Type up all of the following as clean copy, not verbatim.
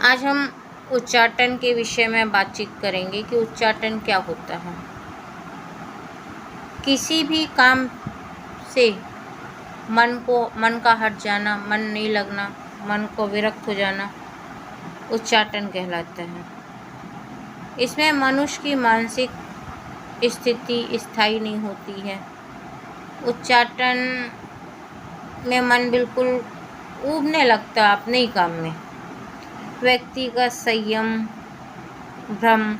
आज हम उच्चाटन के विषय में बातचीत करेंगे कि उच्चाटन क्या होता है। किसी भी काम से मन का हट जाना, मन नहीं लगना, मन को विरक्त हो जाना उच्चाटन कहलाता है। इसमें मनुष्य की मानसिक स्थिति स्थायी नहीं होती है। उच्चाटन में मन बिल्कुल ऊबने लगता है अपने ही काम में। व्यक्ति का संयम, भ्रम,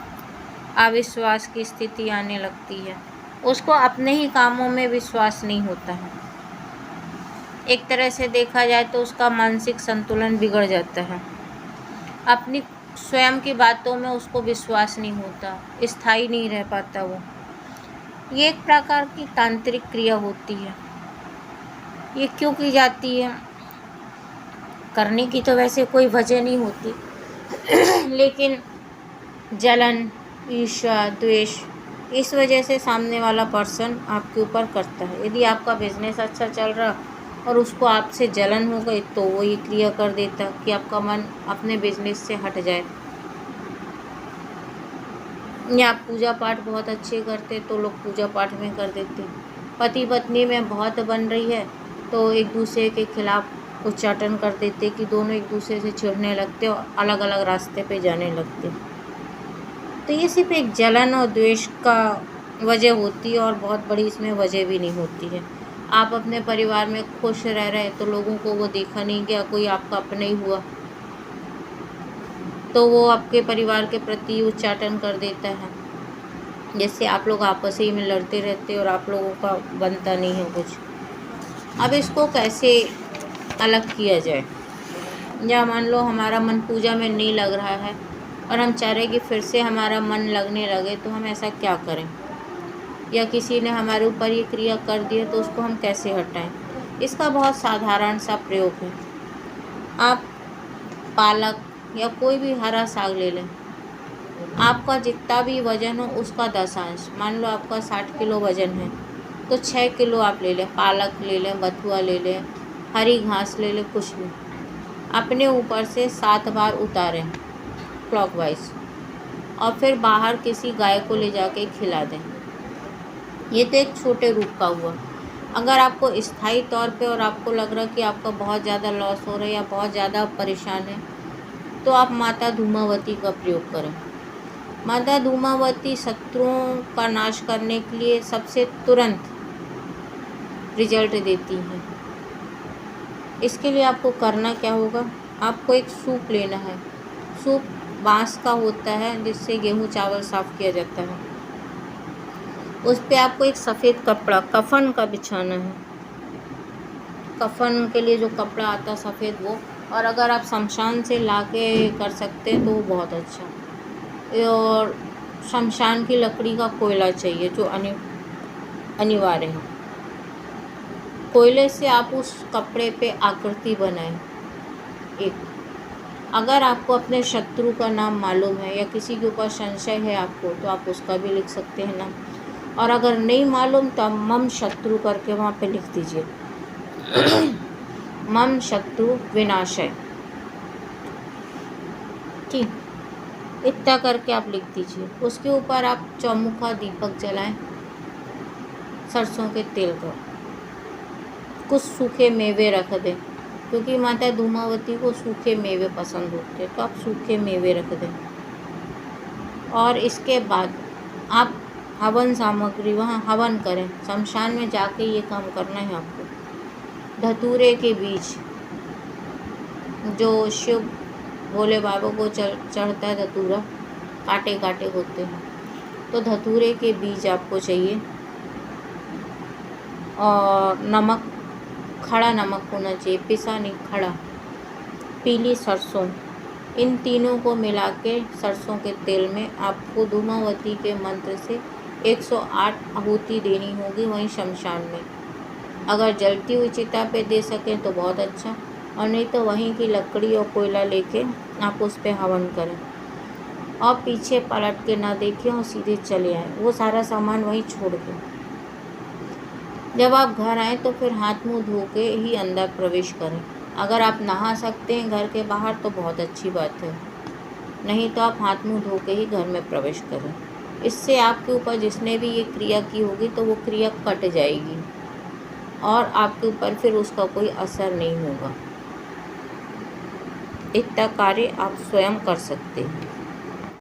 अविश्वास की स्थिति आने लगती है। उसको अपने ही कामों में विश्वास नहीं होता है। एक तरह से देखा जाए तो उसका मानसिक संतुलन बिगड़ जाता है। अपनी स्वयं की बातों में उसको विश्वास नहीं होता, स्थायी नहीं रह पाता वो। ये एक प्रकार की तांत्रिक क्रिया होती है। ये क्यों की जाती है? करने की तो वैसे कोई वजह नहीं होती लेकिन जलन, ईर्ष्या, द्वेष, इस वजह से सामने वाला पर्सन आपके ऊपर करता है। यदि आपका बिजनेस अच्छा चल रहा और उसको आपसे जलन हो गई तो वो ये क्रिया कर देता कि आपका मन अपने बिजनेस से हट जाए। या आप पूजा पाठ बहुत अच्छे करते तो लोग पूजा पाठ में कर देते। पति पत्नी में बहुत बन रही है तो एक दूसरे के खिलाफ उच्चाटन कर देते कि दोनों एक दूसरे से चिढ़ने लगते और अलग अलग रास्ते पे जाने लगते। तो ये सिर्फ एक जलन और द्वेष का वजह होती है और बहुत बड़ी इसमें वजह भी नहीं होती है। आप अपने परिवार में खुश रह रहे तो लोगों को वो देखा नहीं गया, कोई आपका अपना ही हुआ तो वो आपके परिवार के प्रति उच्चाटन कर देता है। जैसे आप लोग आपस ही में लड़ते रहते और आप लोगों का बनता नहीं है कुछ। अब इसको कैसे अलग किया जाए? या मान लो हमारा मन पूजा में नहीं लग रहा है और हम चाह रहे कि फिर से हमारा मन लगने लगे, तो हम ऐसा क्या करें? या किसी ने हमारे ऊपर ये क्रिया कर दी है तो उसको हम कैसे हटाएं? इसका बहुत साधारण सा प्रयोग है। आप पालक या कोई भी हरा साग ले लें। आपका जितना भी वजन हो उसका 10 मान लो आपका 60 किलो वजन है तो 6 किलो आप ले लें। पालक ले लें, बथुआ ले लें, हरी घास ले लें, कुछ भी अपने ऊपर से 7 बार उतारें क्लॉकवाइज और फिर बाहर किसी गाय को ले जाके खिला दें। ये तो एक छोटे रूप का हुआ। अगर आपको स्थायी तौर पे और आपको लग रहा है कि आपका बहुत ज़्यादा लॉस हो रहा है या बहुत ज़्यादा परेशान है तो आप माता धूमावती का प्रयोग करें। माता धूमावती शत्रुओं का नाश करने के लिए सबसे तुरंत रिजल्ट देती हैं। इसके लिए आपको करना क्या होगा? आपको एक सूप लेना है। सूप बांस का होता है जिससे गेहूं चावल साफ़ किया जाता है। उस पे आपको एक सफ़ेद कपड़ा कफन का बिछाना है। कफन के लिए जो कपड़ा आता है सफ़ेद वो, और अगर आप शमशान से लाके कर सकते हैं तो वो बहुत अच्छा। और शमशान की लकड़ी का कोयला चाहिए जो अनिवार्य है। कोयले से आप उस कपड़े पे आकृति बनाएं एक। अगर आपको अपने शत्रु का नाम मालूम है या किसी के ऊपर संशय है आपको तो आप उसका भी लिख सकते हैं नाम, और अगर नहीं मालूम तो आप मम शत्रु करके वहाँ पे लिख दीजिए मम शत्रु विनाशय। ठीक, इतना करके आप लिख दीजिए। उसके ऊपर आप चौमुखा दीपक जलाएं सरसों के तेल का। कुछ सूखे मेवे रख दें क्योंकि माता धूमावती को सूखे मेवे पसंद होते हैं तो आप सूखे मेवे रख दें। और इसके बाद आप हवन सामग्री वहाँ हवन करें। शमशान में जाके ये काम करना है आपको। धतूरे के बीज जो शिव भोले बाबा को चढ़ता है, धतूरा काटे काटे होते हैं, तो धतूरे के बीज आपको चाहिए। और नमक, खड़ा नमक होना चाहिए, पिसा नहीं, खड़ा। पीली सरसों, इन तीनों को मिला के सरसों के तेल में आपको धूमावती के मंत्र से 108 आहुति देनी होगी वहीं शमशान में। अगर जलती हुई चिता पे दे सकें तो बहुत अच्छा, और नहीं तो वहीं की लकड़ी और कोयला लेके आप उस पे हवन करें और पीछे पलट के ना देखें और सीधे चले आएँ, वो सारा सामान वहीं छोड़ के। जब आप घर आएँ तो फिर हाथ मुंह धो के ही अंदर प्रवेश करें। अगर आप नहा सकते हैं घर के बाहर तो बहुत अच्छी बात है। नहीं तो आप हाथ मुंह धो के ही घर में प्रवेश करें। इससे आपके ऊपर जिसने भी ये क्रिया की होगी तो वो क्रिया कट जाएगी और आपके ऊपर फिर उसका कोई असर नहीं होगा। इतना कार्य आप स्वयं कर सकते हैं।